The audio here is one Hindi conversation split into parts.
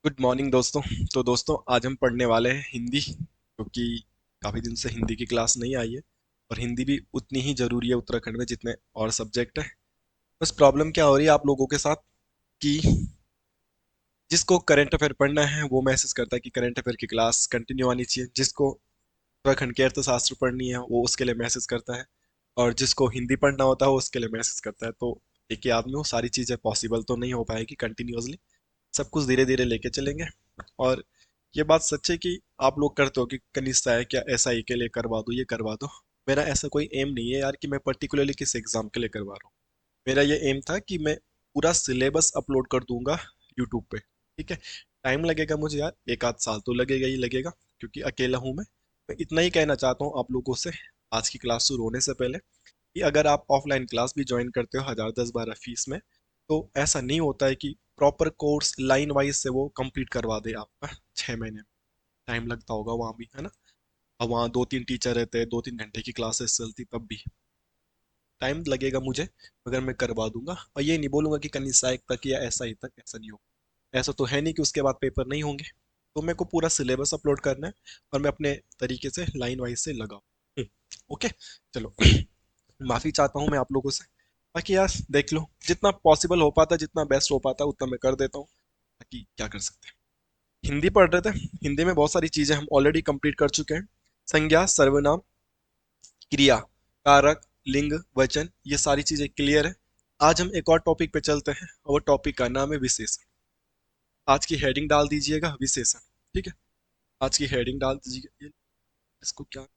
गुड मॉर्निंग दोस्तों। तो दोस्तों आज हम पढ़ने वाले हैं हिंदी, क्योंकि काफ़ी दिन से हिंदी की क्लास नहीं आई है और हिंदी भी उतनी ही ज़रूरी है उत्तराखंड में जितने और सब्जेक्ट है। बस प्रॉब्लम क्या हो रही है आप लोगों के साथ कि जिसको करंट अफेयर पढ़ना है वो मैसेज करता है कि करंट अफेयर की क्लास कंटिन्यू आनी चाहिए, जिसको उत्तराखंड के अर्थशास्त्र पढ़नी है वो उसके लिए मैसेज करता है, और जिसको हिंदी पढ़ना होता है वो उसके लिए मैसेज करता है। तो एक ही आदमी हो सारी चीज़ें पॉसिबल तो नहीं हो पाएगी कंटिन्यूअसली, सब कुछ धीरे धीरे लेके चलेंगे। और ये बात सच है कि आप लोग करते हो कि कनिष्ठा है क्या एसआई के लिए करवा दो, ये करवा दो। मेरा ऐसा कोई एम नहीं है यार कि मैं पर्टिकुलरली किस एग्जाम के लिए करवा रहा हूँ। मेरा ये एम था कि मैं पूरा सिलेबस अपलोड कर दूंगा यूट्यूब पे। ठीक है, टाइम लगेगा मुझे यार, एक आध साल तो लगेगा ही लगेगा, क्योंकि अकेला हूँ मैं इतना ही कहना चाहता हूँ आप लोगों से आज की क्लास शुरू होने से पहले कि अगर आप ऑफलाइन क्लास भी ज्वाइन करते हो 1000 10 12 फीस में, तो ऐसा नहीं होता है कि प्रॉपर कोर्स लाइन वाइज से वो कंप्लीट करवा दे आपका 6 महीने में। टाइम लगता होगा वहाँ भी, है ना। अब वहाँ 2 3 टीचर रहते हैं, 2 3 घंटे की क्लासेस चलती, तब भी टाइम लगेगा मुझे, मगर मैं करवा दूंगा। और ये नहीं बोलूंगा कि कनिष्ठ तक या ऐसा ही तक, ऐसा नहीं होगा। ऐसा तो है नहीं कि उसके बाद पेपर नहीं होंगे। तो मेरे को पूरा सिलेबस अपलोड करना है और मैं अपने तरीके से लाइन वाइज से लगाऊं। ओके, चलो। माफी चाहता हूँ मैं आप लोगों से। बाकी यार देख लो, जितना पॉसिबल हो पाता, जितना बेस्ट हो पाता उतना मैं कर देता हूँ। बाकी क्या कर सकते हैं। हिंदी पढ़ रहे थे, हिंदी में बहुत सारी चीजें हम ऑलरेडी कंप्लीट कर चुके हैं। संज्ञा, सर्वनाम, क्रिया, कारक, लिंग, वचन, ये सारी चीजें क्लियर है। आज हम एक और टॉपिक पे चलते हैं और वो टॉपिक का नाम है विशेषण। आज की हेडिंग डाल दीजिएगा विशेषण। ठीक है, आज की हेडिंग डाल दीजिएगा इसको क्या।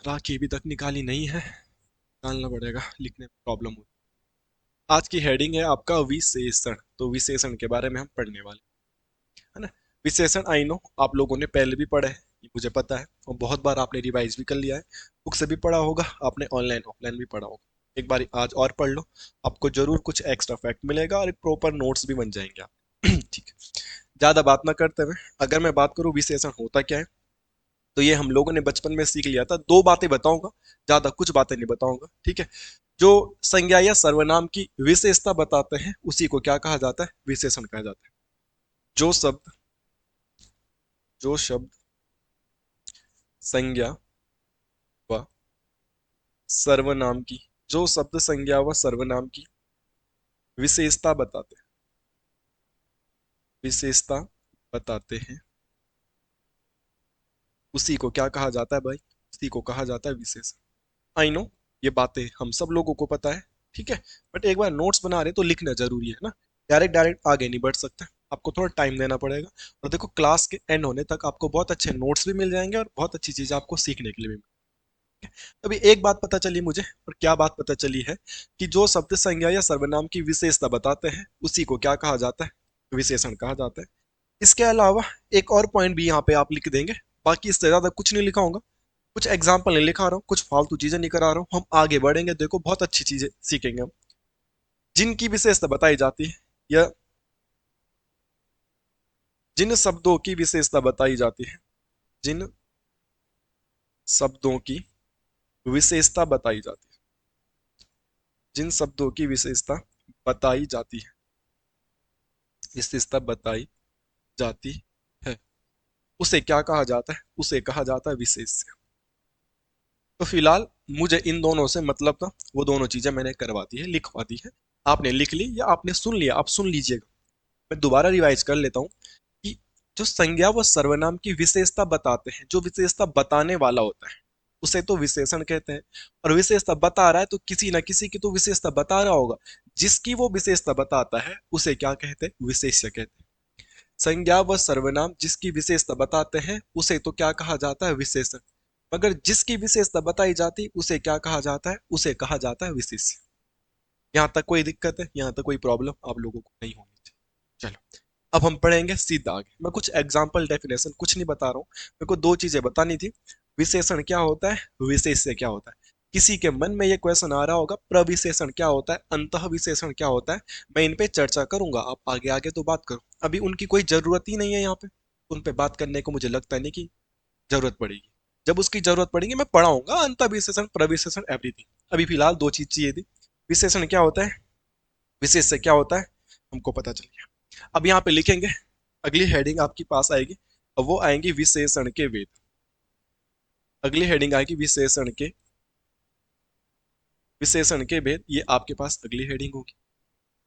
राखी अभी तक निकाली नहीं है, डालना पड़ेगा, लिखने में प्रॉब्लम हो। आज की हेडिंग है आपका विशेषण। तो विशेषण के बारे में हम पढ़ने वाले, है ना। विशेषण आई नो आप लोगों ने पहले भी पढ़ा है, ये मुझे पता है, और बहुत बार आपने रिवाइज भी कर लिया है। बुक से भी पढ़ा होगा आपने, ऑनलाइन ऑफलाइन भी पढ़ा होगा। एक बार आज और पढ़ लो, आपको जरूर कुछ एक्स्ट्रा फैक्ट मिलेगा और एक प्रॉपर नोट्स भी बन जाएंगे आप। ठीक है, ज्यादा बात ना करते हुए अगर मैं बात करूं विशेषण होता क्या है, तो ये हम लोगों ने बचपन में सीख लिया था। दो बातें बताऊंगा, ज्यादा कुछ बातें नहीं बताऊंगा। ठीक है, जो संज्ञा या सर्वनाम की विशेषता बताते हैं उसी को क्या कहा जाता है, विशेषण कहा जाता है। जो शब्द जो शब्द संज्ञा व सर्वनाम की जो शब्द संज्ञा व सर्वनाम की विशेषता बताते हैं, विशेषता बताते हैं, उसी को क्या कहा जाता है भाई, उसी को कहा जाता है विशेषण। आई नो ये बातें हम सब लोगों को पता है। ठीक है, बट एक बार नोट्स बना रहे तो लिखना जरूरी है ना। डायरेक्ट डायरेक्ट आगे नहीं बढ़ सकते, आपको थोड़ा टाइम देना पड़ेगा। और देखो क्लास के एंड होने तक आपको बहुत अच्छे नोट्स भी मिल जाएंगे और बहुत अच्छी चीजें आपको सीखने के लिए भी मिलेंगे। अभी एक बात पता चली मुझे, और क्या बात पता चली है, कि जो शब्द संज्ञा या सर्वनाम की विशेषता बताते हैं उसी को क्या कहा जाता है, विशेषण कहा जाता है। इसके अलावा एक और पॉइंट भी यहाँ पे आप लिख देंगे, बाकी इससे ज्यादा कुछ नहीं लिखा होगा। कुछ एग्जाम्पल नहीं लिखा रहा हूँ, कुछ फालतू चीजें नहीं करा रहा हूँ, हम आगे बढ़ेंगे, देखो बहुत अच्छी चीजें सीखेंगे हम। जिनकी विशेषता बताई जाती है, या जिन शब्दों की विशेषता बताई जाती है, जिन शब्दों की विशेषता बताई जाती है, जिन शब्दों की विशेषता बताई जाती है, विशेषता बताई जाती है, उसे क्या कहा जाता है, उसे कहा जाता है विशेष्य। तो फिलहाल मुझे इन दोनों से मतलब था, वो दोनों चीजें मैंने करवा दी है, लिखवा दी है। आपने लिख ली या आपने सुन लिया, आप सुन लीजिएगा। मैं दोबारा रिवाइज कर लेता हूँ कि जो संज्ञा व सर्वनाम की विशेषता बताते हैं, जो विशेषता बताने वाला होता है उसे तो विशेषण कहते हैं। और विशेषता बता रहा है तो किसी ना किसी की तो विशेषता बता रहा होगा, जिसकी वो विशेषता बताता है उसे क्या कहते हैं, विशेष्य कहते हैं। संज्ञा व सर्वनाम जिसकी विशेषता बताते हैं उसे तो क्या कहा जाता है, विशेषण। मगर जिसकी विशेषता बताई जाती उसे क्या कहा जाता है, उसे कहा जाता है विशेष्य। यहाँ तक कोई दिक्कत है, यहाँ तक कोई प्रॉब्लम आप लोगों को नहीं होनी चाहिए। चलो, अब हम पढ़ेंगे सीधा आगे। मैं कुछ एग्जाम्पल डेफिनेशन कुछ नहीं बता रहा हूँ, मेरे को दो चीजें बतानी थी। विशेषण क्या होता है, विशेष्य क्या होता है। किसी के मन में ये क्वेश्चन आ रहा होगा, प्रविशेषण क्या होता है, अंतः विशेषण क्या होता है। मैं इन पे चर्चा करूंगा, आप आगे आगे तो बात करो, अभी उनकी कोई जरूरत ही नहीं है यहाँ पे। उन पे बात करने को मुझे लगता नहीं कि जरूरत पड़ेगी। जब उसकी जरूरत पड़ेगी मैं पढ़ाऊंगा अंतः विशेषण, प्रविशेषण, एवरीथिंग। अभी फिलहाल दो चीज चाहिए थी। विशेषण क्या होता है, विशेष से क्या होता है हमको पता चल गया। अब यहाँ पे लिखेंगे, अगली हेडिंग आपके पास आएगी, अब वो आएंगी विशेषण के वेद। अगली हेडिंग आएगी विशेषण के भेद, ये आपके पास अगली हेडिंग होगी।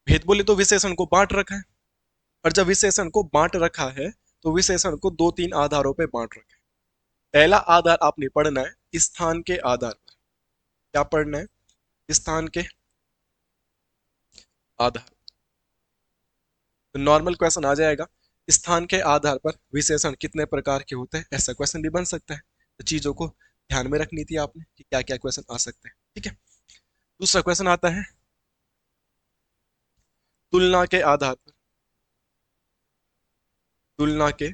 भेद बोले तो विशेषण को बांट रखा है, और जब विशेषण को बांट रखा है तो विशेषण को दो तीन आधारों पे बांट रखा है। पहला आधार आपने पढ़ना है स्थान के आधार पर। क्या पढ़ना है? स्थान के आधार। तो नॉर्मल क्वेश्चन आ जाएगा, स्थान के आधार पर विशेषण कितने प्रकार के होते हैं, ऐसा क्वेश्चन भी बन सकता है। तो चीजों को ध्यान में रखनी थी आपने कि क्या क्या क्वेश्चन आ सकते हैं। ठीक है, दूसरा क्वेश्चन आता है तुलना के आधार पर। तुलना के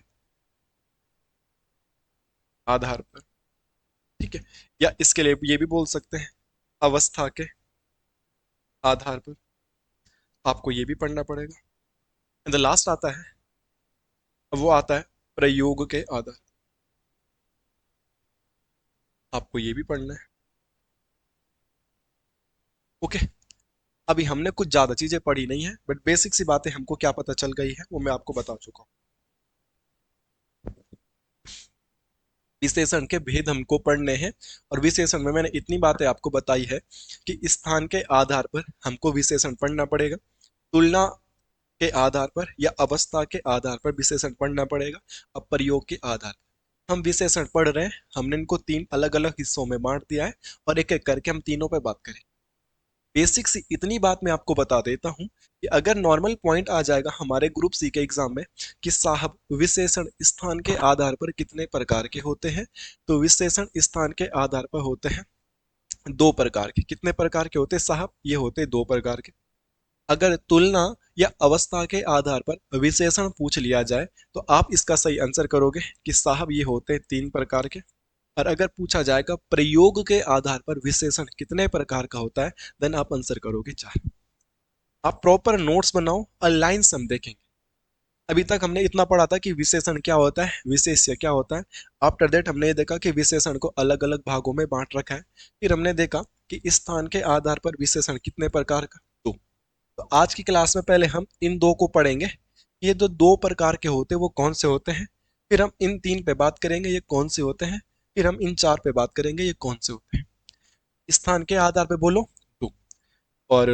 आधार पर, ठीक है, या इसके लिए ये भी बोल सकते हैं अवस्था के आधार पर। आपको ये भी पढ़ना पड़ेगा। एंड द लास्ट आता है, वो आता है प्रयोग के आधार। आपको ये भी पढ़ना है। ओके, अभी हमने कुछ ज्यादा चीजें पढ़ी नहीं है, बट बेसिक सी बातें हमको क्या पता चल गई है वो मैं आपको बता चुका हूँ। विशेषण के भेद हमको पढ़ने हैं, और विशेषण में मैंने इतनी बातें आपको बताई है कि स्थान के आधार पर हमको विशेषण पढ़ना पड़ेगा, तुलना के आधार पर या अवस्था के आधार पर विशेषण पढ़ना पड़ेगा, अब प्रयोग के आधार पर। हम विशेषण पढ़ रहे हैं, हमने इनको तीन अलग अलग हिस्सों में बांट दिया है, और एक एक करके हम तीनों पे बात करें। बेसिक सी इतनी बात मैं आपको बता देता हूं कि अगर नॉर्मल पॉइंट आ जाएगा हमारे ग्रुप सी के एग्जाम में कि साहब विशेषण स्थान के आधार पर कितने प्रकार के होते हैं, तो विशेषण स्थान के आधार पर होते हैं दो प्रकार के। कितने प्रकार के होते हैं साहब? ये होते दो प्रकार के। अगर तुलना या अवस्था के आधार पर विशेषण पूछ लिया जाए तो आप इसका सही आंसर करोगे कि साहब ये होते तीन प्रकार के। और अगर पूछा जाएगा प्रयोग के आधार पर विशेषण कितने प्रकार का होता है, देन आप आंसर करोगे चार। आप प्रॉपर नोट्स बनाओ और लाइन्स हम देखेंगे। अभी तक हमने इतना पढ़ा था कि विशेषण क्या होता है, विशेष्य क्या होता है। आफ्टर दैट हमने ये देखा कि विशेषण को अलग अलग भागों में बांट रखा है। फिर हमने देखा कि स्थान के आधार पर विशेषण कितने प्रकार का, दो। तो आज की क्लास में पहले हम इन दो को पढ़ेंगे, ये जो दो प्रकार के होते हैं वो कौन से होते हैं। फिर हम इन तीन पे बात करेंगे, ये कौन से होते हैं। फिर हम इन चार पे बात करेंगे, ये कौन से होते हैं। स्थान के आधार पे बोलो दो, और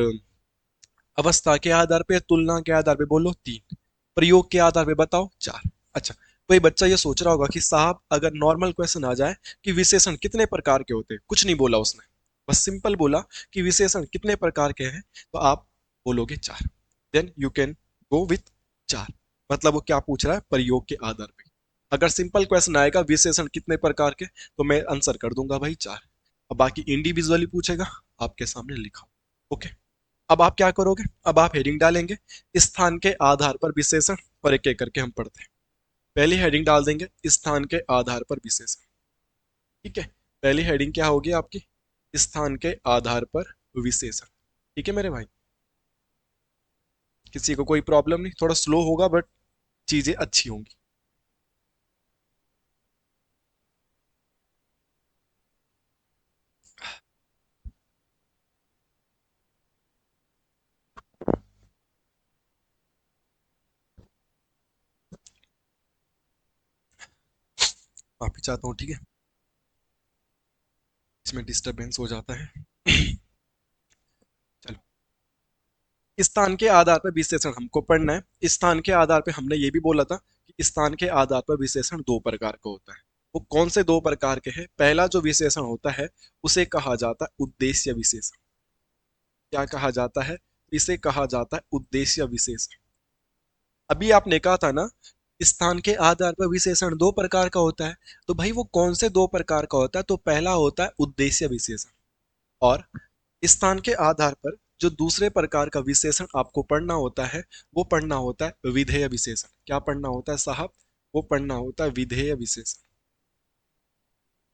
अवस्था के आधार पे, तुलना के आधार पे बोलो तीन, प्रयोग के आधार पे बताओ चार। अच्छा, कोई बच्चा ये सोच रहा होगा कि साहब अगर नॉर्मल क्वेश्चन आ जाए कि विशेषण कितने प्रकार के होते हैं, कुछ नहीं बोला उसने, बस सिंपल बोला कि विशेषण कितने प्रकार के हैं, तो आप बोलोगे चार। Then you can go with चार। मतलब वो क्या पूछ रहा है, प्रयोग के आधार पे। अगर सिंपल क्वेश्चन आएगा विशेषण कितने प्रकार के, तो मैं आंसर कर दूंगा भाई चार। अब बाकी इंडिविजुअली पूछेगा, आपके सामने लिखा। ओके, अब आप क्या करोगे, अब आप हेडिंग डालेंगे स्थान के आधार पर विशेषण, और एक एक करके हम पढ़ते हैं। पहली हेडिंग डाल देंगे स्थान के आधार पर विशेषण। ठीक है, पहली हेडिंग क्या होगी आपकी, स्थान के आधार पर विशेषण। ठीक है मेरे भाई, किसी को कोई प्रॉब्लम नहीं, थोड़ा स्लो होगा बट चीजें अच्छी होंगी। माफी चाहता हूँ, ठीक है, इसमें डिस्टरबेंस हो जाता है। चलो, स्थान के आधार पर विशेषण हमको पढ़ना है। स्थान के आधार पर हमने ये भी बोला था कि स्थान के आधार पर विशेषण दो प्रकार का होता है। वो कौन से दो प्रकार के हैं? पहला जो विशेषण होता है उसे कहा जाता है उद्देश्य विशेषण। क्या कहा जाता है? इसे कहा जाता है उद्देश्य विशेषण। अभी आपने कहा था ना स्थान के आधार पर विशेषण दो प्रकार का होता है, तो भाई वो कौन से दो प्रकार का होता है? तो पहला होता है उद्देश्य विशेषण, और स्थान के आधार पर जो दूसरे प्रकार का विशेषण आपको पढ़ना होता है वो पढ़ना होता है विधेय विशेषण। क्या पढ़ना होता है साहब? वो पढ़ना होता है विधेय विशेषण।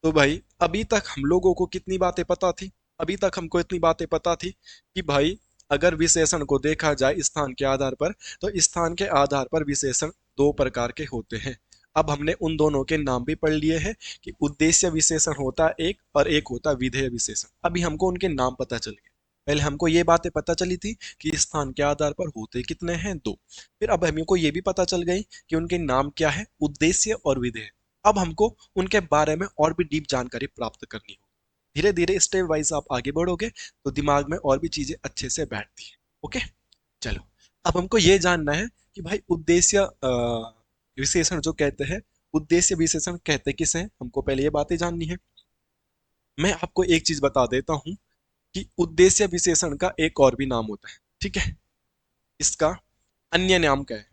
तो भाई अभी तक हम लोगों को कितनी बातें पता थी? अभी तक हमको इतनी बातें पता थी कि भाई अगर विशेषण को देखा जाए स्थान के आधार पर, तो स्थान के आधार पर विशेषण दो प्रकार के होते हैं। अब हमने उन दोनों के नाम भी पढ़ लिए हैं कि उद्देश्य विशेषण होता है एक, और एक होता है विधेय विशेषण। अभी हमको उनके नाम पता चल गए। पहले हमको ये बातें पता चली थी कि स्थान के आधार पर होते कितने हैं, दो। फिर अब हमको ये भी पता चल गई कि उनके नाम क्या है, उद्देश्य और विधेय। अब हमको उनके बारे में और भी डीप जानकारी प्राप्त करनी होगी। धीरे धीरे स्टेप वाइज आप आगे बढ़ोगे तो दिमाग में और भी चीजें अच्छे से बैठती है। ओके, चलो। अब हमको ये जानना है कि भाई उद्देश्य विशेषण जो कहते हैं, उद्देश्य विशेषण कहते किसे हैं, हमको पहले ये बातें जाननी है। मैं आपको एक चीज बता देता हूँ कि उद्देश्य विशेषण का एक और भी नाम होता है, ठीक है। इसका अन्य नाम क्या है?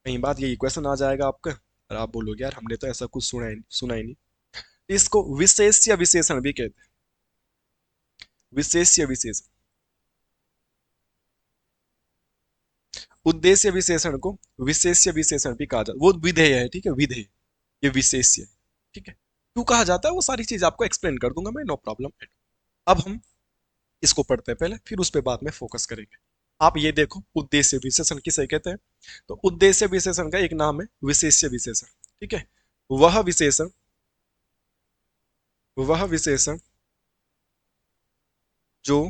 कहीं बात यही क्वेश्चन आ जाएगा आपका और आप बोलोगे यार हमने तो ऐसा कुछ सुना ही नहीं। इसको विशेष्य विशेषण भी कहते हैं, विशेष्य विशेषण। उद्देश्य विशेषण को विशेष्य विशेषण भी कहा जाता है, वो विधेय है, ठीक है, विधेय। ये विशेष्य है, ठीक है। क्यों कहा जाता है वो सारी चीज आपको एक्सप्लेन कर दूंगा मैं, नो प्रॉब्लम। अब हम इसको पढ़ते हैं पहले, फिर उस पर बाद में फोकस करेंगे। आप ये देखो, उद्देश्य विशेषण किसे कहते हैं? तो उद्देश्य विशेषण का एक नाम है विशेष्य विशेषण, ठीक है। वह विशेषण, वह विशेषण जो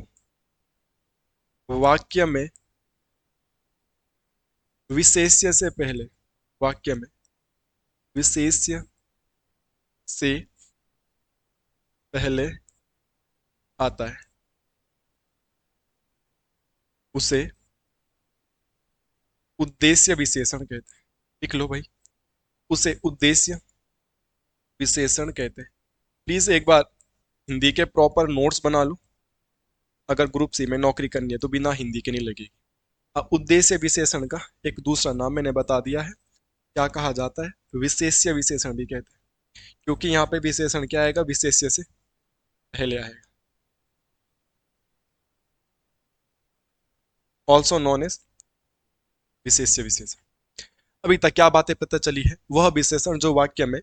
वाक्य में विशेष्य से पहले, वाक्य में विशेष्य से पहले आता है, उसे उद्देश्य विशेषण कहते हैं। लिख लो भाई, उसे उद्देश्य विशेषण कहते हैं। प्लीज एक बार हिंदी के प्रॉपर नोट्स बना लो, अगर ग्रुप सी में नौकरी करनी है तो बिना हिंदी के नहीं लगेगी। अब उद्देश्य विशेषण का एक दूसरा नाम मैंने बता दिया है, क्या कहा जाता है? विशेष्य विशेषण भी कहते हैं, क्योंकि यहाँ पे विशेषण क्या आएगा, विशेष्य से पहले आएगा। ऑल्सो नॉन एज विशेष्य विशेषण। अभी तक क्या बातें पता चली है? वह विशेषण जो वाक्य में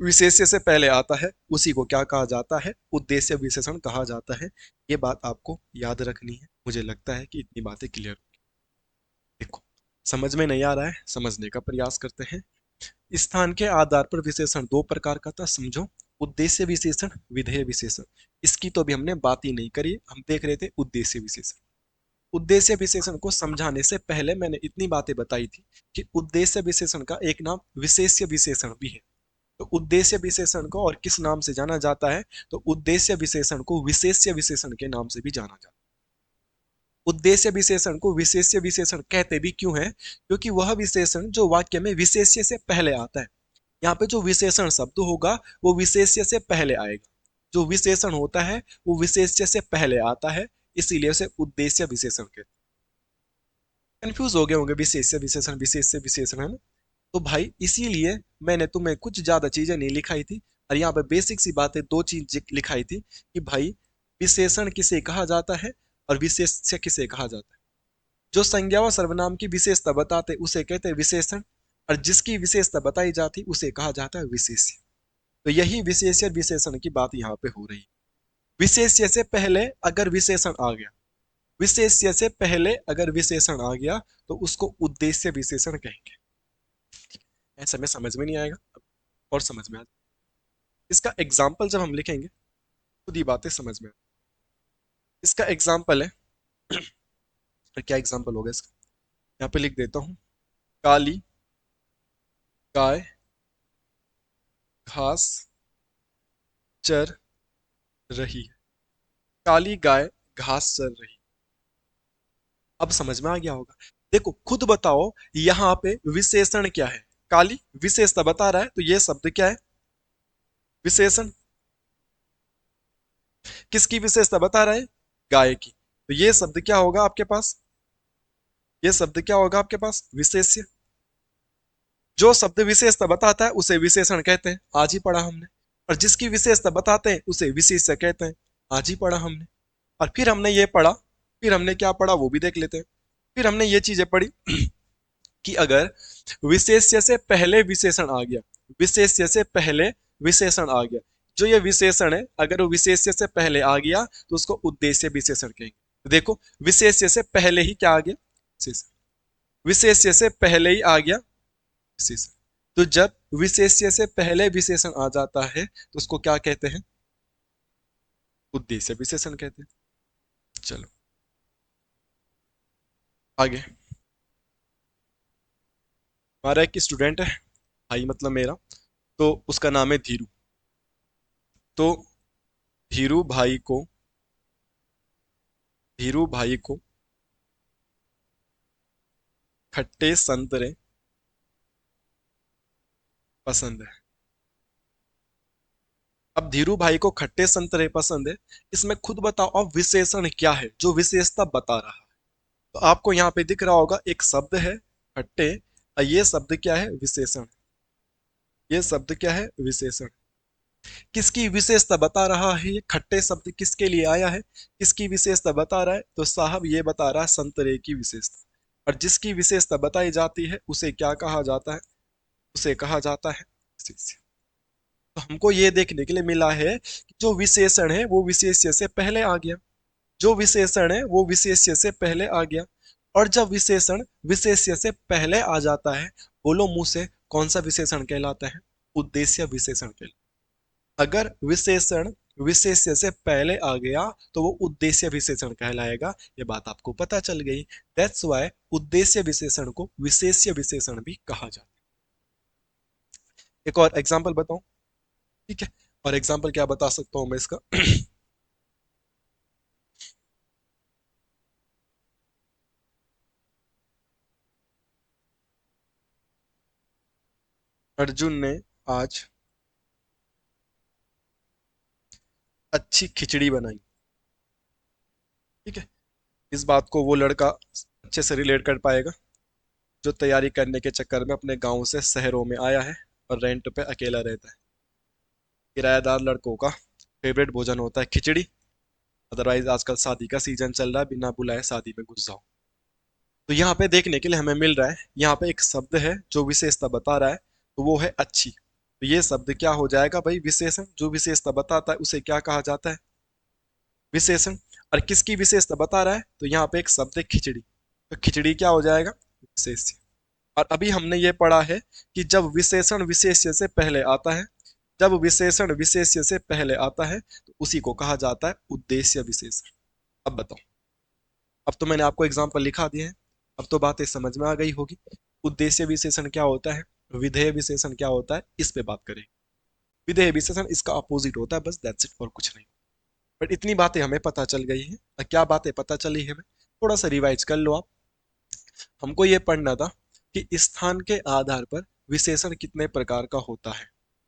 विशेष्य से पहले आता है उसी को क्या कहा जाता है? उद्देश्य विशेषण कहा जाता है। ये बात आपको याद रखनी है। मुझे लगता है कि इतनी बातें क्लियर। देखो, समझ में नहीं आ रहा है, समझने का प्रयास करते हैं। स्थान के आधार पर विशेषण दो प्रकार का था, समझो। उद्देश्य विशेषण, विधेय विशेषण। इसकी तो भी हमने बात ही नहीं करी, हम देख रहे थे उद्देश्य विशेषण। उद्देश्य विशेषण को समझाने से पहले मैंने इतनी बातें बताई थी कि उद्देश्य विशेषण का एक नाम विशेष्य विशेषण भी है। तो उद्देश्य विशेषण को और किस नाम से जाना जाता है? तो उद्देश्य विशेषण को विशेष्य विशेषण के नाम से भी जाना जाता है। उद्देश्य विशेषण को विशेष्य विशेषण कहते भी क्यों है? क्योंकि वह विशेषण जो वाक्य में विशेष्य से पहले आता है। यहाँ पे जो विशेषण शब्द होगा वो विशेष्य से पहले आएगा। जो विशेषण होता है वो विशेष्य से पहले आता है, इसीलिए उसे उद्देश्य विशेषण कहते हैं। कंफ्यूज हो गए होंगे, विशेष्य विशेषण विशेष्य विशेषण, है ना? तो भाई इसीलिए मैंने तुम्हें कुछ ज्यादा चीजें नहीं लिखाई थी, और यहाँ पे बेसिक सी बातें दो चीज लिखाई थी कि भाई विशेषण किसे कहा जाता है और विशेष्य किसे कहा जाता है। जो संज्ञा व सर्वनाम की विशेषता बताते उसे कहते हैं विशेषण, और जिसकी विशेषता बताई जाती उसे कहा जाता है विशेष्य। तो यही विशेष्य विशेषण की बात यहाँ पे हो रही है। विशेष्य से पहले अगर विशेषण आ गया, विशेष्य से पहले अगर विशेषण आ गया तो उसको उद्देश्य विशेषण कहेंगे। ऐसा में समझ में नहीं आएगा, और समझ में आ, इसका एग्जाम्पल जब हम लिखेंगे खुद ही बातें समझ में। इसका एग्जाम्पल है, क्या एग्जाम्पल होगा इसका? यहाँ पे लिख देता हूँ, काली गाय घास चर रही है। काली गाय घास चर रही। अब समझ में आ गया होगा। देखो खुद बताओ, यहाँ पे विशेषण क्या है? काली विशेषता बता रहा है, तो ये शब्द क्या है? विशेषण। किसकी विशेषता बता रहा है? गाय की। तो ये शब्द क्या होगा आपके पास? ये शब्द क्या होगा आपके पास? विशेष्य। जो शब्द विशेषता बताता है उसे विशेषण कहते हैं, आज ही पढ़ा हमने। और जिसकी विशेषता बताते हैं उसे विशेष्य कहते हैं, आज ही पढ़ा हमने। और फिर हमने ये पढ़ा, फिर हमने क्या पढ़ा वो भी देख लेते हैं। फिर हमने ये चीजें पढ़ी कि अगर विशेष्य से पहले विशेषण आ गया, विशेष्य से पहले विशेषण आ गया, जो ये विशेषण है अगर वो विशेष्य से पहले आ गया तो उसको उद्देश्य विशेषण कहेंगे। तो देखो विशेष्य से पहले ही क्या आ गया? विशेषण। विशेष्य से पहले ही आ गया विशेषण। तो जब विशेष्य से पहले विशेषण आ जाता है तो उसको क्या कहते हैं? उद्देश्य विशेषण कहते हैं। चलो आगे। हमारा एक स्टूडेंट है, भाई मतलब मेरा, तो उसका नाम है धीरू। तो धीरू भाई को धीरू भाई को खट्टे संतरे पसंद है। अब धीरू भाई को खट्टे संतरे पसंद है, इसमें खुद बताओ अब विशेषण क्या है जो विशेषता बता रहा है। तो आपको यहाँ पे दिख रहा होगा एक शब्द है खट्टे, और ये शब्द क्या है, विशेषण। ये शब्द क्या है, विशेषण। किसकी विशेषता बता रहा है, ये खट्टे शब्द किसके लिए आया है, किसकी विशेषता बता रहा है, तो साहब ये बता रहा है संतरे की विशेषता। और जिसकी विशेषता बताई जाती है उसे क्या कहा जाता है, उसे कहा जाता है विशेष्य। तो हमको ये देखने के लिए मिला है कि जो विशेषण है वो विशेष्य से पहले आ गया, जो विशेषण है वो विशेष्य से पहले आ गया। और जब विशेषण विशेष्य से पहले आ जाता है, बोलो मुंह से कौन सा विशेषण कहलाता है, उद्देश्य विशेषण कहलाता है। अगर विशेषण विशेष्य से पहले आ गया तो वो उद्देश्य विशेषण कहलाएगा। ये बात आपको पता चल गई। दैट्स वाई उद्देश्य विशेषण को विशेष्य विशेषण भी कहा जाता है। एक और एग्जाम्पल बताऊं, ठीक है। और एग्जाम्पल क्या बता सकता हूं मैं इसका अर्जुन ने आज अच्छी खिचड़ी बनाई, ठीक है। इस बात को वो लड़का अच्छे से रिलेट कर पाएगा जो तैयारी करने के चक्कर में अपने गांव से शहरों में आया है और रेंट पे अकेला रहता है। किराएदार लड़कों का फेवरेट भोजन होता है खिचड़ी। अदरवाइज आजकल शादी का सीजन चल रहा है, बिना बुलाए शादी में घुस जाओ। तो यहाँ पे देखने के लिए हमें मिल रहा है, यहाँ पे एक शब्द है जो विशेषता बता रहा है, तो वो है अच्छी। तो ये शब्द क्या हो जाएगा भाई, विशेषण। जो विशेषता बताता है उसे क्या कहा जाता है, विशेषण। और किसकी विशेषता बता रहा है, तो यहाँ पे एक शब्द है खिचड़ी, तो खिचड़ी क्या हो जाएगा, विशेष्य। और अभी हमने ये पढ़ा है कि जब विशेषण विशेष्य से पहले आता है, जब विशेषण विशेष्य से पहले आता है तो उसी को कहा जाता है उद्देश्य विशेषण। अब बताओ, अब तो मैंने आपको एग्जाम्पल लिखा दिए हैं, अब तो बातें समझ में आ गई होगी। उद्देश्य विशेषण क्या होता है, विधेय विशेषण क्या होता है, इस पे बात करें। विधेय विशेषण इसका अपोजिट होता है, बस दैट्स इट, और कुछ नहीं। बट इतनी बातें हमें पता चल गई हैं। क्या बातें पता चली है हमें, थोड़ा सा रिवाइज कर लो आप। हमको ये पढ़ना था कि स्थान के आधार पर विशेषण कितने प्रकार का होता है,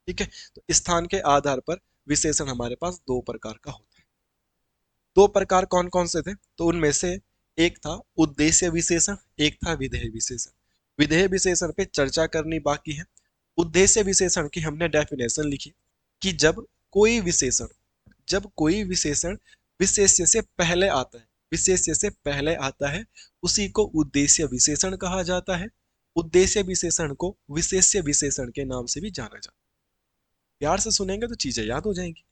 ठीक है। तो स्थान के आधार पर विशेषण हमारे पास दो प्रकार का होता है। दो प्रकार कौन कौन से थे, तो उनमें से एक था उद्देश्य विशेषण, एक था विधेय विशेषण। विधेय विशेषण पे चर्चा करनी बाकी है। उद्देश्य विशेषण की हमने डेफिनेशन लिखी कि जब कोई विशेषण विशेष्य से पहले आता है, विशेष्य से पहले आता है, उसी को उद्देश्य विशेषण कहा जाता है। उद्देश्य विशेषण को विशेष्य विशेषण के नाम से भी जाना जाता है। प्यार से सुनेंगे तो चीजें याद हो जाएंगी।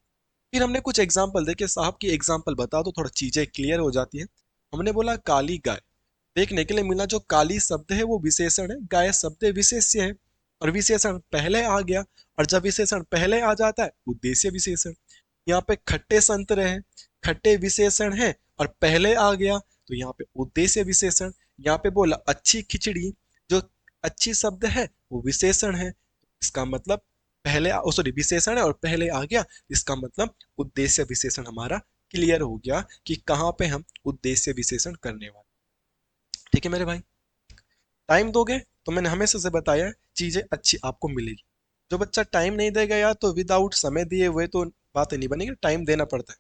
फिर हमने कुछ एग्जाम्पल देखे, साहब की एग्जाम्पल बता दो, थोड़ा चीजें क्लियर हो जाती है। हमने बोला काली गाय, देखने के लिए मिला जो काली शब्द है वो विशेषण है, गाय शब्द विशेष्य है। और विशेषण पहले आ गया, और जब विशेषण पहले आ जाता है उद्देश्य विशेषण। यहाँ पे खट्टे संतरे हैं, खट्टे विशेषण है, और पहले आ गया तो यहाँ पे उद्देश्य विशेषण। यहाँ पे बोला अच्छी खिचड़ी, जो अच्छी शब्द है वो विशेषण है, इसका मतलब पहले, सॉरी विशेषण है और पहले आ गया, इसका मतलब उद्देश्य विशेषण हमारा क्लियर हो गया कि कहाँ पे हम उद्देश्य विशेषण करने वाले। ठीक है मेरे भाई, टाइम दोगे तो मैंने हमेशा से बताया चीजें अच्छी आपको मिलेगी। जो बच्चा टाइम नहीं देगा यार, तो विदाउट समय दिए हुए तो बातें नहीं बनेगी, टाइम देना पड़ता है।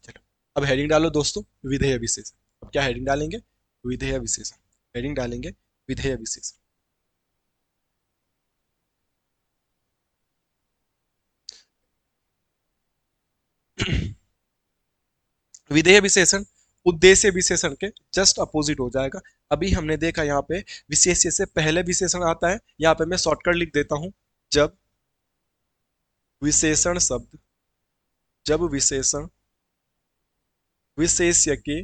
चलो अब हेडिंग डालो दोस्तों, विधेय विशेषण। अब क्या हेडिंग डालेंगे, विधेय विशेषण। हेडिंग डालेंगे विधेय विशेषण। विधेय विशेषण उद्देश्य विशेषण के जस्ट अपोजिट हो जाएगा। अभी हमने देखा यहाँ पे विशेष्य से पहले विशेषण आता है, यहाँ पे मैं शॉर्टकट लिख देता हूं। जब विशेषण शब्द, जब विशेषण विशेष्य के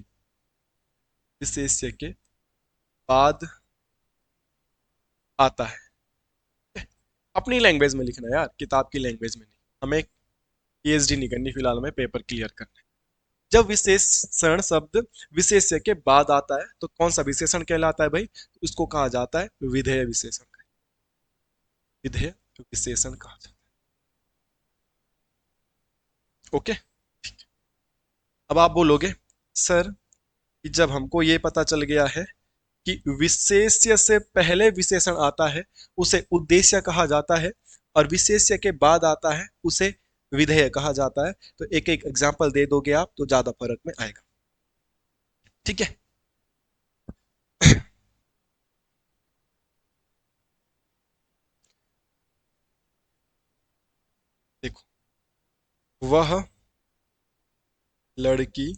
विशेष्य के बाद आता है, अपनी लैंग्वेज में लिखना है यार, किताब की लैंग्वेज में नहीं। हमें पीएचडी नहीं करनी फिलहाल, हमें पेपर क्लियर करना है। जब विशेषण शब्द विशेष्य के बाद आता है तो कौन सा विशेषण कहलाता है भाई? तो उसको कहा जाता है विधेय विशेषण। विधेय विशेषण कहा जाता है। ओके। अब आप बोलोगे सर कि जब हमको ये पता चल गया है कि विशेष्य से पहले विशेषण आता है उसे उद्देश्य कहा जाता है, और विशेष्य के बाद आता है उसे विधेय कहा जाता है, तो एक एक एग्जांपल दे दोगे आप तो ज्यादा फर्क में आएगा। ठीक है। देखो, वह लड़की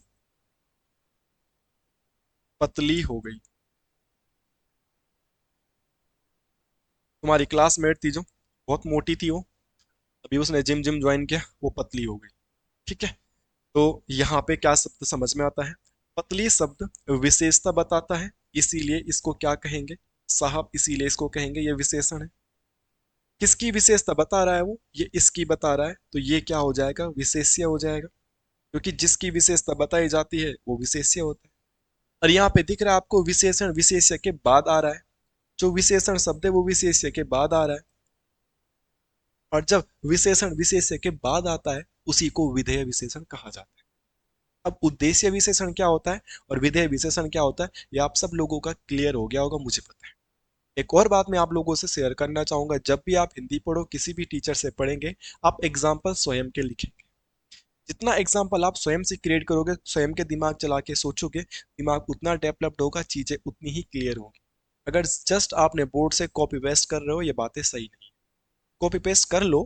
पतली हो गई। तुम्हारी क्लासमेट थी जो बहुत मोटी थी, वो अभी उसने जिम जिम ज्वाइन किया, वो पतली हो गई। ठीक है। तो यहाँ पे क्या शब्द समझ में आता है? पतली शब्द विशेषता बताता है, इसीलिए इसको क्या कहेंगे साहब? इसीलिए इसको कहेंगे ये विशेषण है। किसकी विशेषता बता रहा है वो? ये इसकी बता रहा है, तो ये क्या हो जाएगा? विशेष्य हो जाएगा, क्योंकि जिसकी विशेषता बताई जाती है वो विशेष्य होता है। और यहाँ पे दिख रहा है आपको विशेषण विशेष्य के बाद आ रहा है, जो विशेषण शब्द है वो विशेष्य के बाद आ रहा है। और जब विशेषण विशेष्य के बाद आता है उसी को विधेय विशेषण कहा जाता है। अब उद्देश्य विशेषण क्या होता है और विधेय विशेषण क्या होता है, ये आप सब लोगों का क्लियर हो गया होगा, मुझे पता है। एक और बात मैं आप लोगों से शेयर करना चाहूंगा, जब भी आप हिंदी पढ़ो, किसी भी टीचर से पढ़ेंगे, आप एग्जाम्पल स्वयं के लिखेंगे। जितना एग्जाम्पल आप स्वयं से क्रिएट करोगे, स्वयं के दिमाग चला के सोचोगे, दिमाग उतना डेवलप्ड होगा, चीजें उतनी ही क्लियर होंगी। अगर जस्ट आपने बोर्ड से कॉपी पेस्ट कर रहे हो, ये बातें सही नहीं। कॉपी पेस्ट कर लो,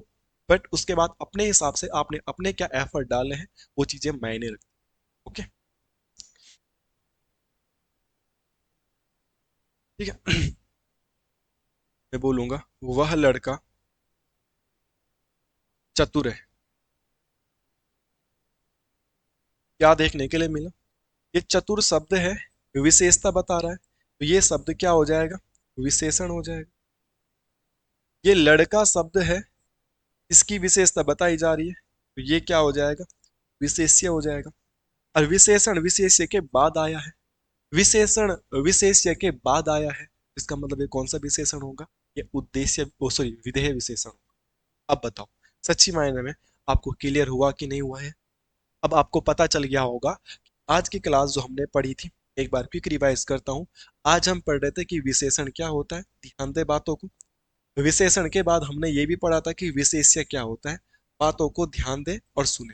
बट उसके बाद अपने हिसाब से आपने अपने क्या एफर्ट डाले हैं वो चीजें मायने रखती। ओके। ठीक है। मैं बोलूंगा वह लड़का चतुर है। क्या देखने के लिए मिला? ये चतुर शब्द है, विशेषता बता रहा है, तो ये शब्द क्या हो जाएगा? विशेषण हो जाएगा। ये लड़का शब्द है, इसकी विशेषता बताई जा रही है, तो ये क्या हो जाएगा? विशेष्य हो जाएगा। और विशेषण विशेष्य के बाद आया है, विशेषण विशेष्य के बाद आया है, इसका मतलब ये कौन सा विशेषण होगा? ये उद्देश्य, ओ सॉरी, विधेय विशेषण। अब बताओ, सच्ची मायने में आपको क्लियर हुआ कि नहीं हुआ है? अब आपको पता चल गया होगा। आज की क्लास जो हमने पढ़ी थी, एक बार क्विक रिवाइज करता हूँ। आज हम पढ़ रहे थे कि विशेषण क्या होता है, ध्यान दे बातों को। विशेषण के बाद हमने ये भी पढ़ा था कि विशेष्य क्या होता है। बातों को ध्यान दे और सुने।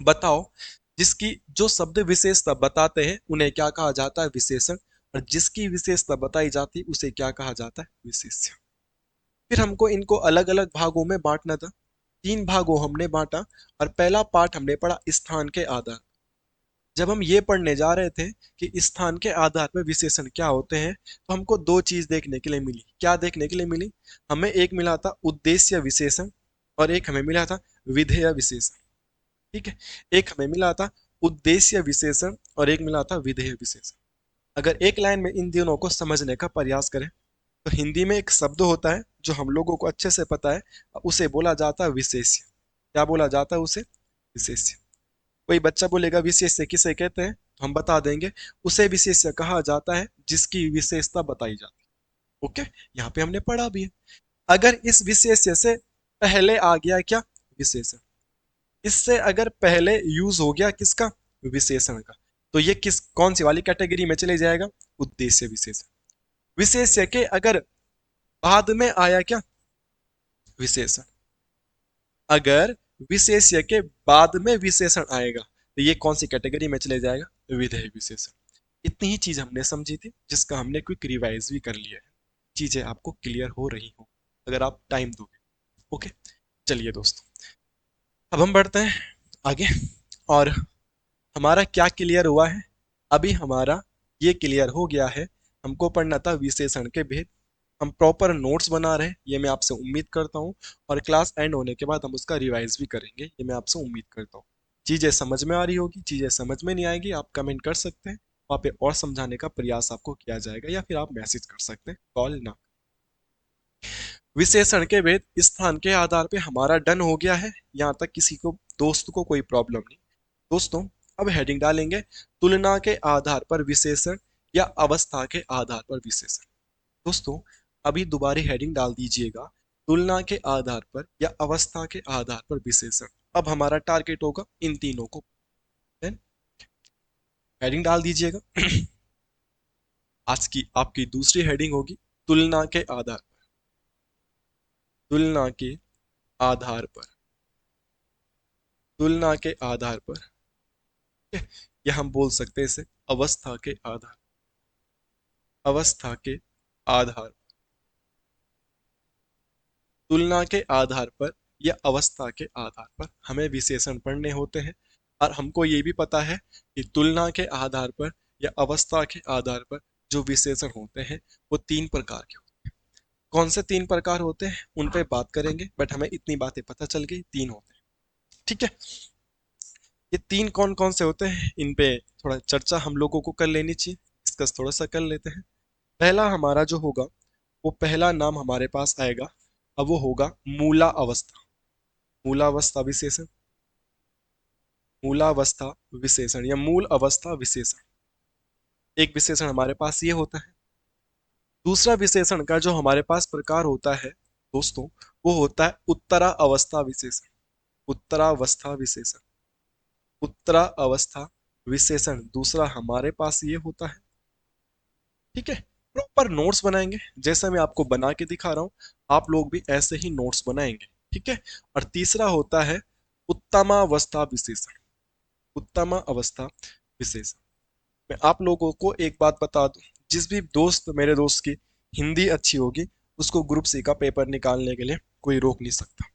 बताओ, जिसकी जो शब्द विशेषता बताते हैं उन्हें क्या कहा जाता है? विशेषण। और जिसकी विशेषता बताई जाती है उसे क्या कहा जाता है? विशेष्य। फिर हमको इनको अलग अलग भागों में बांटना था। तीन भागों हमने बांटा। और पहला पार्ट हमने पढ़ा स्थान के आधार। जब हम ये पढ़ने जा रहे थे कि स्थान के आधार पर विशेषण क्या होते हैं, तो हमको दो चीज देखने के लिए मिली। क्या देखने के लिए मिली? हमें एक मिला था उद्देश्य विशेषण, और एक हमें मिला था विधेय विशेषण। ठीक है। एक हमें मिला था उद्देश्य विशेषण और एक मिला था विधेय विशेषण। अगर एक लाइन में इन दोनों को समझने का प्रयास करें, तो हिंदी में एक शब्द होता है जो हम लोगों को अच्छे से पता है, उसे बोला जाता है विशेष्य। क्या बोला जाता है उसे? विशेष्य। कोई बच्चा बोलेगा विशेष्य किसे कहते हैं, हम बता देंगे, उसे विशेष्य कहा जाता है जिसकी विशेषता बताई जाती है। ओके। यहाँ पे हमने पढ़ा भी है। अगर इस विशेष्य से पहले आ गया क्या? विशेषण। इससे अगर पहले यूज हो गया किसका? विशेषण का, तो ये किस कौन सी वाली कैटेगरी में चले जाएगा? उद्देश्य विशेषण। विशेष्य के अगर बाद में आया क्या? विशेषण। अगर विशेष्य के बाद में विशेषण आएगा तो ये कौन सी कैटेगरी में चले जाएगा? विधेय विशेषण। इतनी ही चीज हमने समझी थी, जिसका हमने क्विक रिवाइज भी कर लिया है। चीजें आपको क्लियर हो रही हो अगर आप टाइम दोगे। ओके। चलिए दोस्तों, अब हम बढ़ते हैं आगे। और हमारा क्या क्लियर हुआ है? अभी हमारा ये क्लियर हो गया है, हमको पढ़ना था विशेषण के भेद। हम प्रॉपर नोट्स बना रहे हैं, ये मैं आपसे उम्मीद करता हूँ। और क्लास एंड होने के बाद हम उसका रिवाइज भी करेंगे, ये मैं आपसे उम्मीद करता हूँ। चीज़ें समझ में आ रही होगी, चीज़ें समझ में नहीं आएगी आप कमेंट कर सकते हैं, वहाँ पे और समझाने का प्रयास आपको किया जाएगा, या फिर आप मैसेज कर सकते हैं, कॉल ना। विशेषण के भेद स्थान के आधार पे हमारा डन हो गया है, यहाँ तक किसी को दोस्त को कोई प्रॉब्लम नहीं। दोस्तों अब हेडिंग डालेंगे, तुलना के आधार पर विशेषण या अवस्था के आधार पर विशेषण। दोस्तों अभी दोबारा हेडिंग डाल दीजिएगा, तुलना के आधार पर या अवस्था के आधार पर विशेषण। अब हमारा टारगेट होगा इन तीनों को। हेडिंग डाल दीजिएगा। आज की आपकी दूसरी हेडिंग होगी तुलना के आधार पर, तुलना के आधार पर, तुलना के आधार पर, या हम बोल सकते हैं इसे अवस्था के आधार, अवस्था के आधार, तुलना के आधार पर या अवस्था के आधार पर हमें विशेषण पढ़ने होते हैं। और हमको ये भी पता है कि तुलना के आधार पर या अवस्था के आधार पर जो विशेषण होते हैं वो तीन प्रकार के होते हैं। कौन से तीन प्रकार होते हैं उन पे बात करेंगे, बट हमें इतनी बातें पता चल गई तीन होते हैं। ठीक है, ये तीन कौन कौन से होते हैं इन पे थोड़ा चर्चा हम लोगों को कर लेनी चाहिए, डिस्कस थोड़ा सा कर लेते हैं। पहला हमारा जो होगा, वो पहला नाम हमारे पास आएगा, अब वो होगा मूला अवस्था, मूलावस्था विशेषण, मूलावस्था विशेषण या मूल अवस्था विशेषण। एक विशेषण हमारे पास ये होता है। दूसरा विशेषण का जो हमारे पास प्रकार होता है दोस्तों, वो होता है उत्तरा अवस्था विशेषण, उत्तरावस्था विशेषण, उत्तरा अवस्था विशेषण दूसरा हमारे पास ये होता है। ठीक है, प्रॉपर नोट्स बनाएंगे जैसा मैं आपको बना के दिखा रहा हूं, आप लोग भी ऐसे ही नोट्स बनाएंगे। ठीक है, और तीसरा होता है उत्तमावस्था विशेषण, उत्तम अवस्था विशेषण। मैं आप लोगों को एक बात बता दूं, जिस भी दोस्त मेरे दोस्त की हिंदी अच्छी होगी उसको ग्रुप सी का पेपर निकालने के लिए कोई रोक नहीं सकता।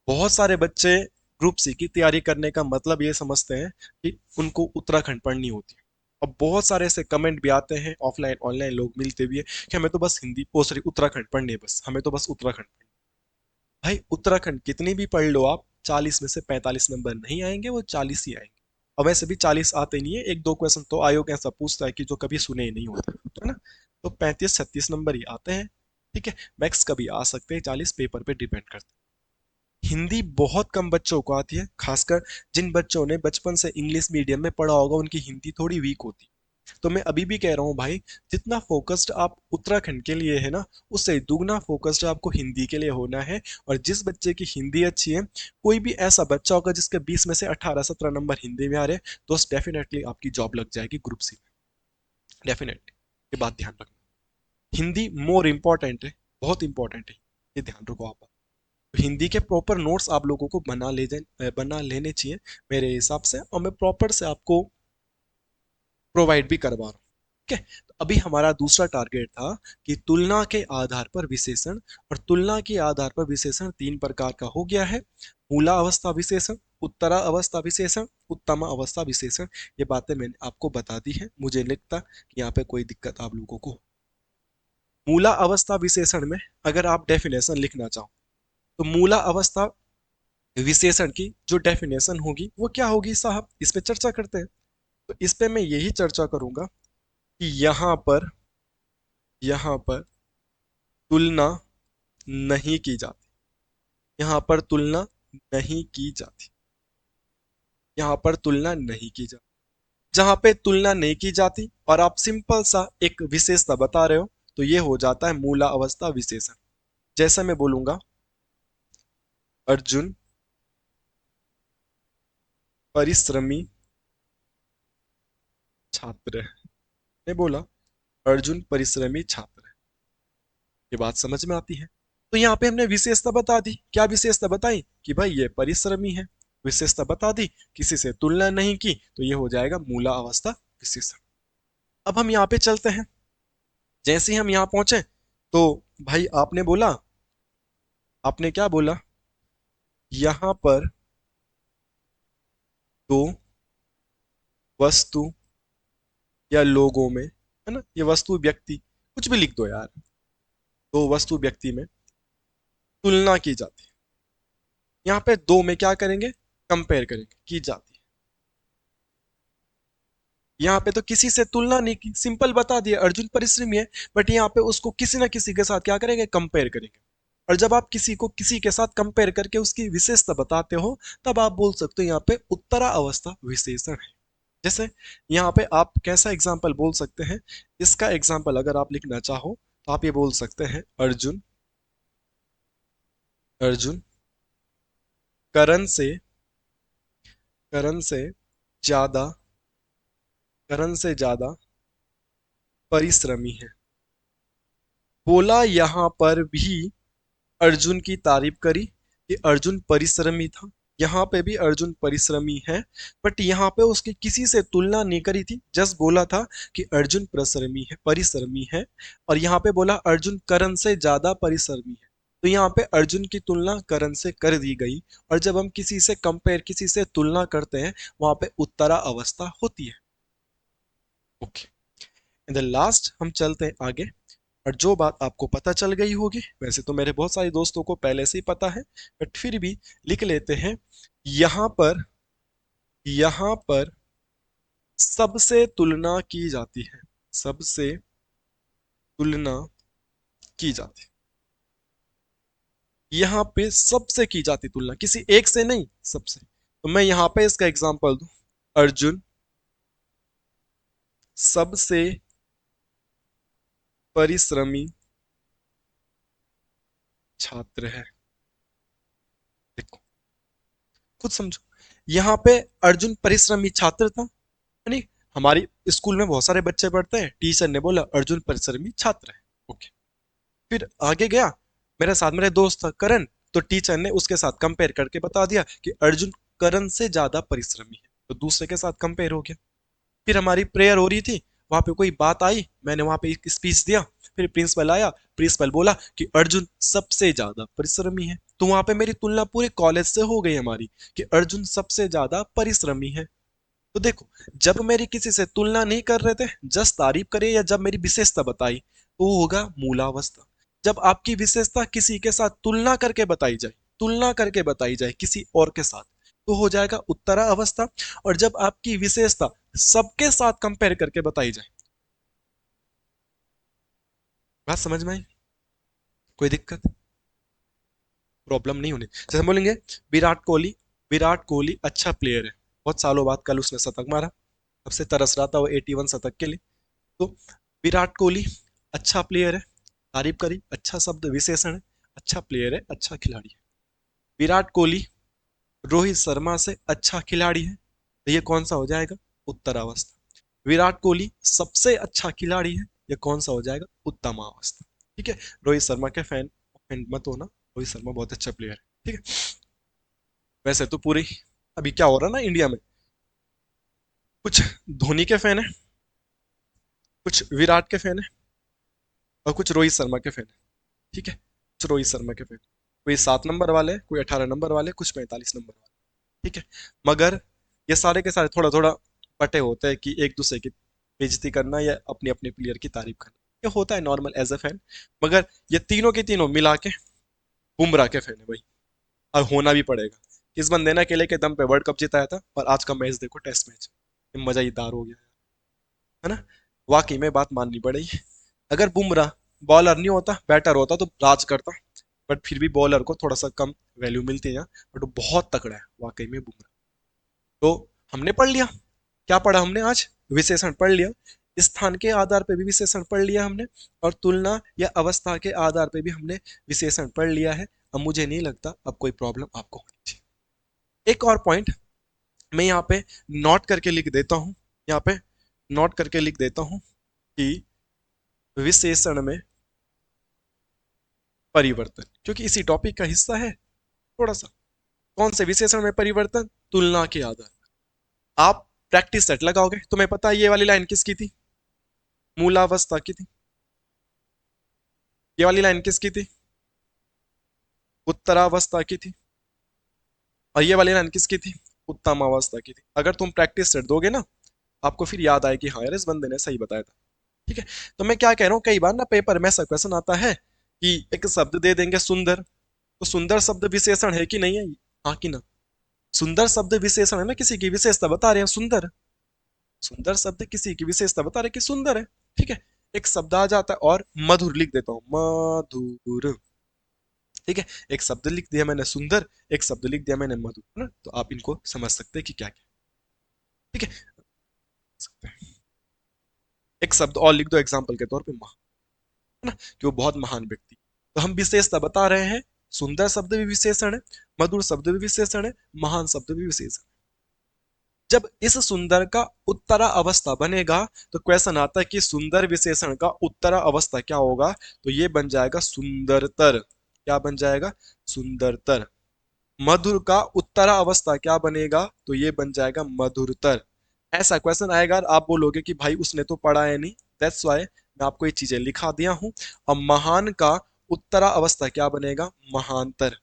बहुत सारे बच्चे ग्रुप सी की तैयारी करने का मतलब ये समझते हैं कि उनको उत्तराखंड पढ़नी होती है। अब बहुत सारे ऐसे कमेंट भी आते हैं, ऑफलाइन ऑनलाइन लोग मिलते भी है कि हमें तो बस हिंदी ओ सॉरी उत्तराखंड पढ़नी है, बस हमें तो बस उत्तराखंड पढ़नी है। भाई उत्तराखंड कितनी भी पढ़ लो आप, 40 में से 45 नंबर नहीं आएंगे, वो 40 ही आएंगे। और वैसे भी 40 आते नहीं है, एक दो क्वेश्चन तो आयोग ऐसा पूछता है कि जो कभी सुने ही नहीं होते, है ना। तो 35-36 नंबर ही आते हैं। ठीक है, मैक्स कभी आ सकते हैं 40, पेपर पे डिपेंड करते हैं। हिंदी बहुत कम बच्चों को आती है, खासकर जिन बच्चों ने बचपन से इंग्लिश मीडियम में पढ़ा होगा उनकी हिंदी थोड़ी वीक होती है। तो मैं अभी भी कह रहा हूँ भाई, जितना फोकस्ड आप उत्तराखंड के लिए है ना, उससे दुगना फोकस्ड आपको हिंदी के लिए होना है। और जिस बच्चे की हिंदी अच्छी है, कोई भी ऐसा बच्चा होगा जिसके 20 में से 18-17 नंबर हिंदी में आ रहे, तो डेफिनेटली आपकी जॉब लग जाएगी ग्रुप सी में, डेफिनेटली। ये बात ध्यान रखना, हिंदी मोर इम्पोर्टेंट है, बहुत इंपॉर्टेंट है, ये ध्यान रखो आप। हिंदी के प्रॉपर नोट्स आप लोगों को बना लेने चाहिए मेरे हिसाब से, और मैं प्रॉपर से आपको प्रोवाइड भी करवा रहा हूँ। ठीक है, तो अभी हमारा दूसरा टारगेट था कि तुलना के आधार पर विशेषण, और तुलना के आधार पर विशेषण तीन प्रकार का हो गया है, मूला अवस्था विशेषण, उत्तरा अवस्था विशेषण, उत्तम अवस्था विशेषण। ये बातें मैंने आपको बता दी है, मुझे लगता कि यहाँ पे कोई दिक्कत आप लोगों को। मूला अवस्था विशेषण में अगर आप डेफिनेशन लिखना चाहो, तो मूला अवस्था विशेषण की जो डेफिनेशन होगी वो क्या होगी साहब, इस पे चर्चा करते हैं। तो इस पे मैं यही चर्चा करूंगा कि यहाँ पर तुलना नहीं की जाती, यहाँ पर तुलना नहीं की जाती, यहाँ पर तुलना नहीं की जाती। जहां पे तुलना नहीं की जाती और आप सिंपल सा एक विशेषता बता रहे हो, तो ये हो जाता है मूला अवस्था विशेषण। जैसा मैं बोलूंगा, अर्जुन परिश्रमी छात्र है, मैं बोला अर्जुन परिश्रमी छात्र है, ये बात समझ में आती है। तो यहाँ पे हमने विशेषता बता दी, क्या विशेषता बताई कि भाई ये परिश्रमी है, विशेषता बता दी, किसी से तुलना नहीं की, तो ये हो जाएगा मूला अवस्था विशेषण। अब हम यहाँ पे चलते हैं, जैसे ही हम यहाँ पहुंचे तो भाई आपने बोला, आपने क्या बोला, यहाँ पर दो वस्तु या लोगों में, है ना, ये वस्तु व्यक्ति कुछ भी लिख दो यार, दो वस्तु व्यक्ति में तुलना की जाती है। यहाँ पे दो में क्या करेंगे, कंपेयर करेंगे, की जाती है। यहाँ पे तो किसी से तुलना नहीं की, सिंपल बता दिया अर्जुन परिश्रमी है। बट यहाँ पे उसको किसी ना किसी के साथ क्या करेंगे, कंपेयर करेंगे। और जब आप किसी को किसी के साथ कंपेयर करके उसकी विशेषता बताते हो, तब आप बोल सकते हो यहाँ पे उत्तरा अवस्था विशेषण है। जैसे यहाँ पे आप कैसा एग्जाम्पल बोल सकते हैं, इसका एग्जाम्पल अगर आप लिखना चाहो तो आप ये बोल सकते हैं, अर्जुन अर्जुन करण से करण से ज्यादा करण से ज्यादा परिश्रमी है। बोला यहाँ पर भी अर्जुन की तारीफ करी कि अर्जुन परिश्रमी था, यहाँ पे भी अर्जुन परिश्रमी है। बट यहाँ पे उसकी किसी से तुलना नहीं करी थी, जस्ट बोला था कि अर्जुन परिश्रमी है। और यहाँ पे बोला अर्जुन करण से ज्यादा परिश्रमी है, तो यहाँ पे अर्जुन की तुलना करण से कर दी गई। और जब हम किसी से कंपेयर, किसी से तुलना करते हैं, वहां पे उत्तरा अवस्था होती है। ओके, इन द लास्ट हम चलते हैं आगे। और जो बात आपको पता चल गई होगी, वैसे तो मेरे बहुत सारे दोस्तों को पहले से ही पता है, बट फिर भी लिख लेते हैं। यहां पर यहां पर सबसे तुलना की जाती है, सबसे तुलना की जाती है। यहां पे सबसे की जाती तुलना, किसी एक से नहीं, सबसे। तो मैं यहां पे इसका एग्जांपल दूं, अर्जुन सबसे परिश्रमी छात्र है। देखो, खुद समझो, यहाँ पे अर्जुन परिश्रमी छात्र था, नहीं, हमारी स्कूल में बहुत सारे बच्चे पढ़ते हैं, टीचर ने बोला अर्जुन परिश्रमी छात्र है। ओके, फिर आगे गया, मेरे साथ मेरे दोस्त था करण, तो टीचर ने उसके साथ कंपेयर करके बता दिया कि अर्जुन करण से ज्यादा परिश्रमी है, तो दूसरे के साथ कंपेयर हो गया। फिर हमारी प्रेयर हो रही थी, वहां पे कोई बात आई, मैंने वहां पे एक स्पीच दिया, फिर प्रिंसिपल आया, प्रिंसिपल बोला कि अर्जुन सबसे ज्यादा परिश्रमी है, तो वहां पे मेरी तुलना पूरे कॉलेज से हो गई हमारी कि अर्जुन सबसे ज्यादा परिश्रमी है। तो देखो, जब मेरी किसी से तुलना नहीं कर रहे थे, जस्ट तारीफ करे, या जब मेरी विशेषता बताई, तो वो होगा मूलावस्था। जब आपकी विशेषता किसी के साथ तुलना करके बताई जाए, तुलना करके बताई जाए किसी और के साथ, तो हो जाएगा उत्तरा अवस्था। और जब आपकी विशेषता सबके साथ कंपेयर करके बताई जाए, बात समझ में आई? कोई दिक्कत, प्रॉब्लम नहीं होनी। जैसे हम बोलेंगे विराट कोहली अच्छा प्लेयर है, बहुत सालों बाद कल उसने शतक मारा, सबसे तरस रहा था वो 81 शतक के लिए। तो विराट कोहली अच्छा प्लेयर है, तारीफ करी, अच्छा शब्द विशेषण है, अच्छा प्लेयर है, अच्छा खिलाड़ी है। विराट कोहली रोहित शर्मा से अच्छा खिलाड़ी है, तो ये कौन सा हो जाएगा, उत्तरावस्था। विराट कोहली सबसे अच्छा खिलाड़ी है, ये कौन सा हो जाएगा, उत्तमावस्था। ठीक है, रोहित शर्मा के फैन मत होना, रोहित शर्मा बहुत अच्छा प्लेयर है। ठीक है, वैसे तो पूरी, अभी क्या हो रहा है ना इंडिया में, कुछ धोनी के फैन है, कुछ विराट के फैन है, और कुछ रोहित शर्मा के फैन है। ठीक है, कुछ रोहित शर्मा के फैन, कोई 7 नंबर वाले, कोई 18 नंबर वाले, कुछ 45 नंबर वाले। ठीक है, मगर ये सारे के सारे थोड़ा थोड़ा पटे होते हैं कि एक दूसरे की बेइज्जती करना या अपने अपने प्लेयर की तारीफ करना, ये होता है नॉर्मल एज अ फैन। मगर ये तीनों के तीनों मिला के बुमराह के फैन है भाई, और होना भी पड़ेगा। इस बंदे ने अकेले के दम पे वर्ल्ड कप जिताया था, और आज का मैच देखो, टेस्ट मैच, मजा ही दार हो गया है ना। वाकई में बात माननी पड़ेगी, अगर बुमराह बॉलर नहीं होता, बैटर होता, तो राज करता। बट फिर भी बॉलर को थोड़ा सा कम वैल्यू मिलती है, बट वो बहुत तकड़ा है वाकई में बुमराह। तो हमने पढ़ लिया, क्या पढ़ा हमने आज, विशेषण पढ़ लिया, स्थान के आधार पे भी विशेषण पढ़ लिया हमने, और तुलना या अवस्था के आधार पे भी हमने विशेषण पढ़ लिया है। अब मुझे नहीं लगता अब कोई प्रॉब्लम आपको होनी चाहिए। एक और पॉइंट मैं यहाँ पे नोट करके लिख देता हूँ, यहाँ पे नोट करके लिख देता हूँ कि विशेषण में परिवर्तन, क्योंकि इसी टॉपिक का हिस्सा है थोड़ा सा। कौन से विशेषण में परिवर्तन, तुलना के आधार। आप प्रैक्टिस सेट लगाओगे, तुम्हें पता है ये वाली लाइन किसकी थी, मूलावस्था की थी। ये वाली लाइन किसकी थी, उत्तरावस्था की थी। और ये वाली लाइन किसकी थी, उत्तमावस्था की थी। अगर तुम प्रैक्टिस सेट दोगे ना, आपको फिर याद आए कि हाँ यार, इस बंदे ने सही बताया था। ठीक है, तो मैं क्या कह रहा हूँ, कई बार ना पेपर में ऐसा क्वेश्चन आता है कि एक शब्द दे देंगे सुंदर, तो सुंदर शब्द विशेषण है कि नहीं है, हाँ कि ना। सुंदर शब्द विशेषण है ना, किसी की विशेषता बता रहे हैं सुंदर, सुंदर शब्द किसी की विशेषता बता रहे कि सुंदर है, ठीक है। एक शब्द आ जाता है और मधुर लिख देता हूं, मधुर, ठीक है। एक शब्द लिख दिया मैंने सुंदर, एक शब्द लिख दिया मैंने मधुर, है ना। तो आप इनको समझ सकते हैं कि क्या क्या, ठीक है। सकते हैं। एक शब्द और लिख दो एग्जाम्पल के तौर पे, महान, है ना, कि वो बहुत महान व्यक्ति। तो हम विशेषता बता रहे हैं, सुंदर शब्द भी विशेषण है, मधुर शब्द भी विशेषण है, महान शब्द भी विशेषण। जब इस सुंदर का उत्तरा अवस्था बनेगा तो क्वेश्चन आता है कि सुंदर विशेषण का उत्तरा अवस्था क्या होगा, तो ये बन जाएगा सुंदरतर। क्या बन जाएगा? सुंदरतर। मधुर का उत्तरा अवस्था क्या बनेगा, तो ये बन जाएगा मधुरतर। ऐसा क्वेश्चन आएगा और आप बोलोगे कि भाई उसने तो पढ़ा है नहीं, दैट्स वाई मैं आपको ये चीजें लिखा दिया हूं। अब महान का उत्तरा अवस्था क्या बनेगा? महानतर।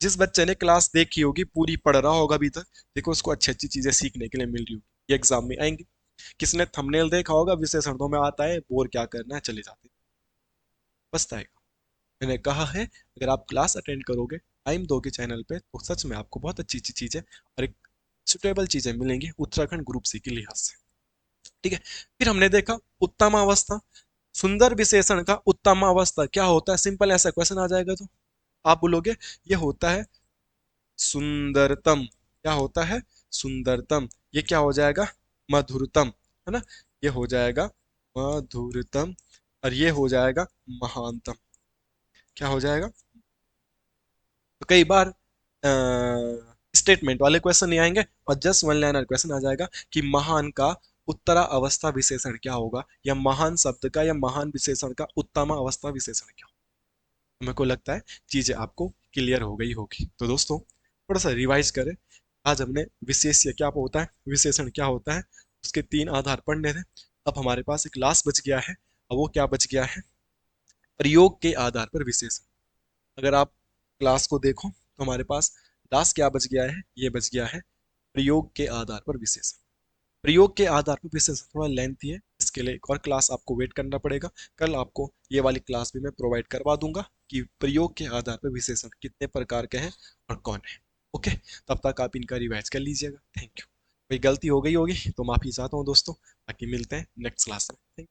जिस बच्चे ने क्लास देखी होगी, पूरी पढ़ रहा होगा अभी तक, देखो उसको अच्छी अच्छी चीजें सीखने के लिए मिल रही होगी, ये एग्जाम में आएंगे। किसने थंबनेल देखा होगा, विशेषण तो में आता है, बोर क्या करना है, चले जाते, पछताएगा। मैंने कहा है, अगर आप क्लास अटेंड करोगे, टाइम दोगे चैनल पे, तो सच में आपको बहुत अच्छी अच्छी चीजें और एक सुटेबल चीजें मिलेंगी उत्तराखंड ग्रुप सी के लिहाज से, ठीक है। फिर हमने देखा उत्तम अवस्था। सुंदर विशेषण का उत्तम अवस्था क्या होता है? सिंपल ऐसा क्वेश्चन आ जाएगा तो आप बोलोगे ये होता है सुंदरतम। क्या होता है? सुंदरतम। ये क्या हो जाएगा? मधुरतम, है ना। ये हो जाएगा मधुरतम, और ये हो जाएगा महानतम। क्या हो जाएगा? तो कई बार स्टेटमेंट वाले क्वेश्चन नहीं आएंगे और जस्ट वन लाइनर क्वेश्चन आ जाएगा कि महान का उत्तरा अवस्था विशेषण क्या होगा, या महान शब्द का या महान विशेषण का उत्तम अवस्था विशेषण क्या होगा। मेरे को लगता है चीजें आपको क्लियर हो गई होगी। तो दोस्तों थोड़ा सा रिवाइज करें। आज हमने विशेष्य क्या होता है, विशेषण क्या होता है, उसके तीन आधार पढ़ने थे। अब हमारे पास एक लास्ट बच गया है, अब वो क्या बच गया है? प्रयोग के आधार पर विशेषण। अगर आप क्लास को देखो तो हमारे पास लास्ट क्या बच गया है? ये बच गया है प्रयोग के आधार पर विशेषण। प्रयोग के आधार पर विशेषण थोड़ा लेंथी है, इसके लिए एक और क्लास आपको वेट करना पड़ेगा। कल आपको ये वाली क्लास भी मैं प्रोवाइड करवा दूंगा कि प्रयोग के आधार पर विशेषण कितने प्रकार के हैं और कौन है। ओके, तब तक आप इनका रिवाइज कर लीजिएगा। Thank you. कोई गलती हो गई होगी तो माफी चाहता हूँ दोस्तों। बाकी मिलते हैं नेक्स्ट क्लास में।